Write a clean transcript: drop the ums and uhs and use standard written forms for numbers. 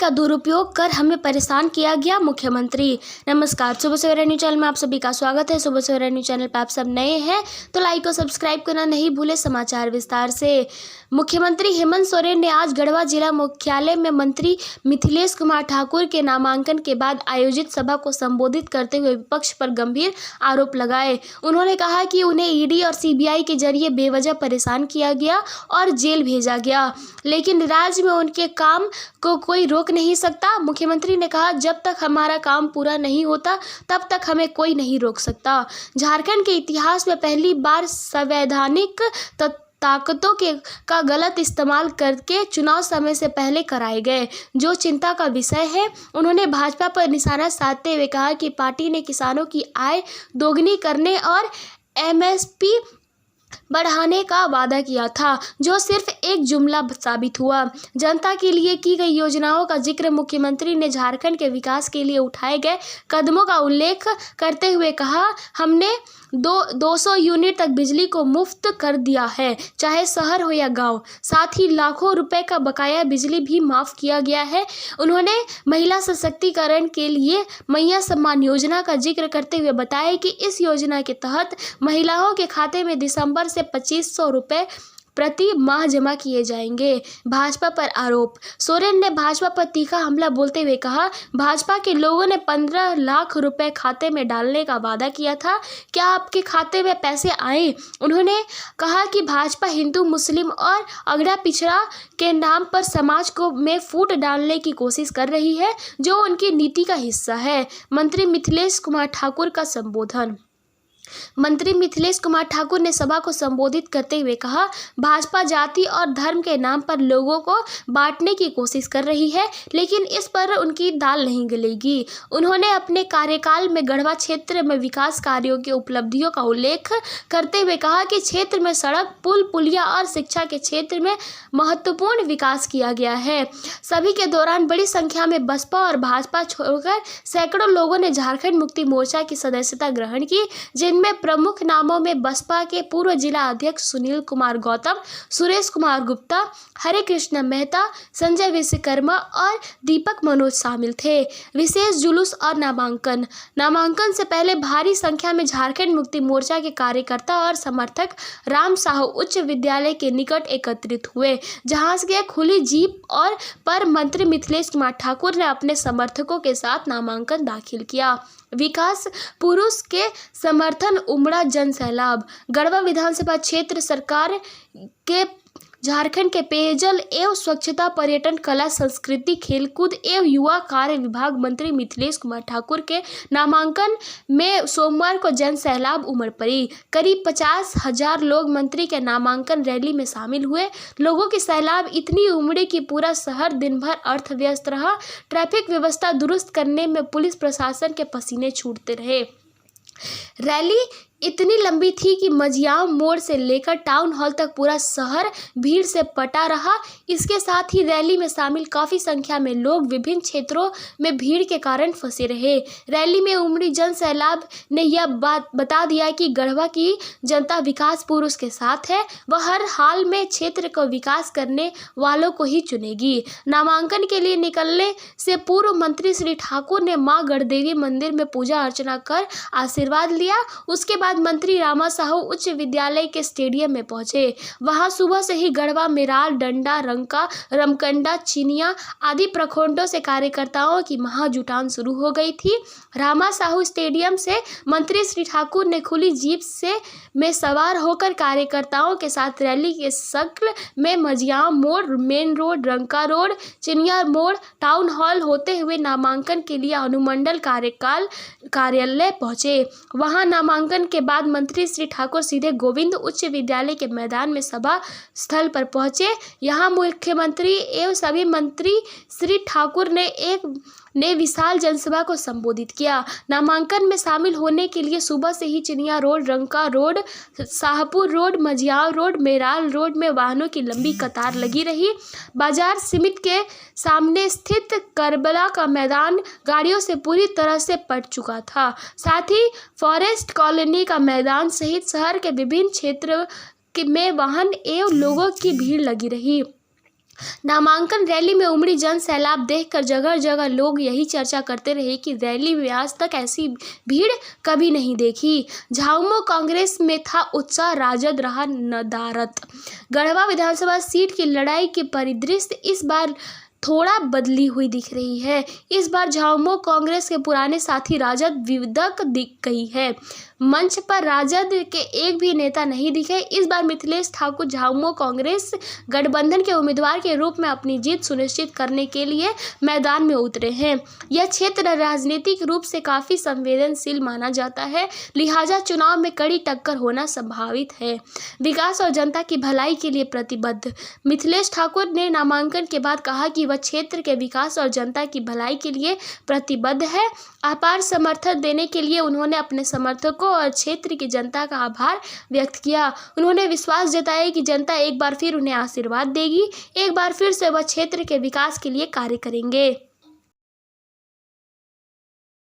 का दुरुपयोग कर हमें परेशान किया गया मुख्यमंत्री। नमस्कार, सुबह सवेरा न्यूज़ चैनल में आप सभी का स्वागत है। सुबह सवेरा न्यूज़ चैनल पर आप सब नए हैं तो लाइक और सब्सक्राइब करना नहीं भूले। समाचार विस्तार से। मुख्यमंत्री हेमंत सोरेन ने आज गढ़वा जिला मुख्यालय में मंत्री मिथिलेश कुमार ठाकुर के नामांकन के बाद आयोजित सभा को संबोधित करते हुए विपक्ष पर गंभीर आरोप लगाए। उन्होंने कहा कि उन्हें ईडी और सीबीआई के जरिए बेवजह परेशान किया गया और जेल भेजा गया, लेकिन राज्य में उनके काम को कोई रोक नहीं सकता। मुख्यमंत्री ने कहा, जब तक हमारा काम पूरा नहीं होता तब तक हमें कोई नहीं रोक सकता। झारखंड के इतिहास में पहली बार संवैधानिक ताकतों का गलत इस्तेमाल करके चुनाव समय से पहले कराए गए, जो चिंता का विषय है। उन्होंने भाजपा पर निशाना साधते हुए कहा कि पार्टी ने किसानों की आय दोगुनी करने और एमएसपी बढ़ाने का वादा किया था, जो सिर्फ एक जुमला साबित हुआ। जनता के लिए की गई योजनाओं का जिक्र मुख्यमंत्री ने झारखंड के विकास के लिए उठाए गए कदमों का उल्लेख करते हुए कहा, हमने 200 यूनिट तक बिजली को मुफ्त कर दिया है, चाहे शहर हो या गांव। साथ ही लाखों रुपए का बकाया बिजली भी माफ किया गया है। उन्होंने महिला सशक्तिकरण के लिए मैया सम्मान योजना का जिक्र करते हुए बताया कि इस योजना के तहत महिलाओं के खाते में दिसंबर से 2500 रुपए प्रति माह जमा किए जाएंगे। भाजपा पर आरोप। सोरेन ने भाजपा पर तीखा हमला बोलते हुए कहा, भाजपा के लोगों ने 15 लाख रुपए खाते में डालने का वादा किया था, क्या आपके खाते में पैसे आए? उन्होंने कहा कि भाजपा हिंदू, मुस्लिम और अगड़ा पिछड़ा के नाम पर समाज को में फूट डालने की कोशिश कर रही है, जो उनकी नीति का हिस्सा है। मंत्री मिथिलेश कुमार ठाकुर का संबोधन। मंत्री मिथिलेश कुमार ठाकुर ने सभा को संबोधित करते हुए कहा, भाजपा जाति और धर्म के नाम पर लोगों को बांटने की कोशिश कर रही है, लेकिन इस पर उनकी दाल नहीं गलेगी। उन्होंने अपने कार्यकाल में गढ़वा क्षेत्र में विकास कार्यों की उपलब्धियों का उल्लेख करते हुए कहा कि क्षेत्र में सड़क, पुल, पुलिया और शिक्षा के क्षेत्र में महत्वपूर्ण विकास किया गया है। सभी के दौरान बड़ी संख्या में बसपा और भाजपा छोड़कर सैकड़ों लोगों ने झारखंड मुक्ति मोर्चा की सदस्यता ग्रहण की, जिनमें प्रमुख नामों में बसपा के पूर्व जिला अध्यक्ष सुनील कुमार गौतम, सुरेश कुमार गुप्ता, हरे कृष्ण मेहता, संजय विश्वकर्मा और दीपक मनोज शामिल थे। विशेष जुलूस और नामांकन से पहले भारी संख्या में झारखंड मुक्ति मोर्चा के कार्यकर्ता और समर्थक राम साहू उच्च विद्यालय के निकट एकत्रित हुए, जहां से खुली जीप और पर मंत्री मिथिलेश कुमार ठाकुर ने अपने समर्थकों के साथ नामांकन दाखिल किया। विकास पुरुष के समर्थन उमड़ा जन सैलाब। गढ़वा विधानसभा क्षेत्र सरकार के झारखंड के पेयजल एवं स्वच्छता, पर्यटन, कला, संस्कृति, खेलकूद एवं युवा कार्य विभाग मंत्री मिथिलेश कुमार ठाकुर के नामांकन में सोमवार को जन सैलाब उमड़ पड़ी। करीब 50,000 लोग मंत्री के नामांकन रैली में शामिल हुए। लोगों की सैलाब इतनी उमड़ी कि पूरा शहर दिन भर अस्त व्यस्त रहा। ट्रैफिक व्यवस्था दुरुस्त करने में पुलिस प्रशासन के पसीने छूटते रहे। रैली इतनी लंबी थी कि मझियाव मोड़ से लेकर टाउन हॉल तक पूरा शहर भीड़ से पटा रहा। इसके साथ ही रैली में शामिल काफ़ी संख्या में लोग विभिन्न क्षेत्रों में भीड़ के कारण फंसे रहे। रैली में उमड़ी जन सैलाब ने यह बात बता दिया कि गढ़वा की जनता विकास पुरुष के साथ है। वह हर हाल में क्षेत्र को विकास करने वालों को ही चुनेगी। नामांकन के लिए निकलने से पूर्व मंत्री श्री ठाकुर ने मां गढ़देवी मंदिर में पूजा अर्चना कर आशीर्वाद लिया। उसके बाद मंत्री रामा साहू उच्च विद्यालय के स्टेडियम में पहुंचे। वहां सुबह से ही गढ़वा, मेराल, डंडा, रंका, रमकंडा, चिनिया आदि प्रखंडों से कार्यकर्ताओं की महाजुटान शुरू हो गई थी। रामा साहू स्टेडियम से मंत्री श्री ठाकुर ने खुली जीप में सवार होकर कार्यकर्ताओं के साथ रैली के शक्ल में मझियाव मोड़, मेन रोड, रंका रोड, चिनिया मोड़, टाउन हॉल होते हुए नामांकन के लिए अनुमंडल कार्यालय पहुंचे। वहां नामांकन के बाद मंत्री श्री ठाकुर सीधे गोविंद उच्च विद्यालय के मैदान में सभा स्थल पर पहुंचे। यहां मुख्यमंत्री एवं सभी मंत्री श्री ठाकुर ने विशाल जनसभा को संबोधित किया। नामांकन में शामिल होने के लिए सुबह से ही Chiniya road, Ranka road, Shahpur road, Majhiaon road, Meral road में वाहनों की लंबी कतार लगी रही। बाजार समिति के सामने स्थित करबला का मैदान गाड़ियों से पूरी तरह से पट चुका था। साथ ही फॉरेस्ट कॉलोनी का मैदान सहित शहर के विभिन्न क्षेत्र में वाहन एवं लोगों की भीड़ लगी रही। नामांकन रैली में उमड़ी जन सैलाब देखकर जगह जगह लोग यही चर्चा करते रहे कि रैली में आज तक ऐसी भीड़ कभी नहीं देखी। झामुमो कांग्रेस में था उत्साह, राजद रहा नदारद। गढ़वा विधानसभा सीट की लड़ाई के परिदृश्य इस बार थोड़ा बदली हुई दिख रही है। इस बार झामुमो कांग्रेस के पुराने साथी राजद विदक दिख गई है। मंच पर राजद के एक भी नेता नहीं दिखे। इस बार मिथिलेश ठाकुर झामुमो कांग्रेस गठबंधन के उम्मीदवार के रूप में अपनी जीत सुनिश्चित करने के लिए मैदान में उतरे हैं। यह क्षेत्र राजनीतिक रूप से काफी संवेदनशील माना जाता है, लिहाजा चुनाव में कड़ी टक्कर होना संभावित है। विकास और जनता की भलाई के लिए प्रतिबद्ध। मिथिलेश ठाकुर ने नामांकन के बाद कहा कि वह क्षेत्र के विकास और जनता की भलाई के लिए प्रतिबद्ध है। अपार समर्थन देने के लिए उन्होंने अपने समर्थकों और क्षेत्र की जनता का आभार व्यक्त किया। उन्होंने विश्वास जताया कि जनता एक बार फिर उन्हें आशीर्वाद देगी, एक बार फिर से वह क्षेत्र के विकास के लिए कार्य करेंगे।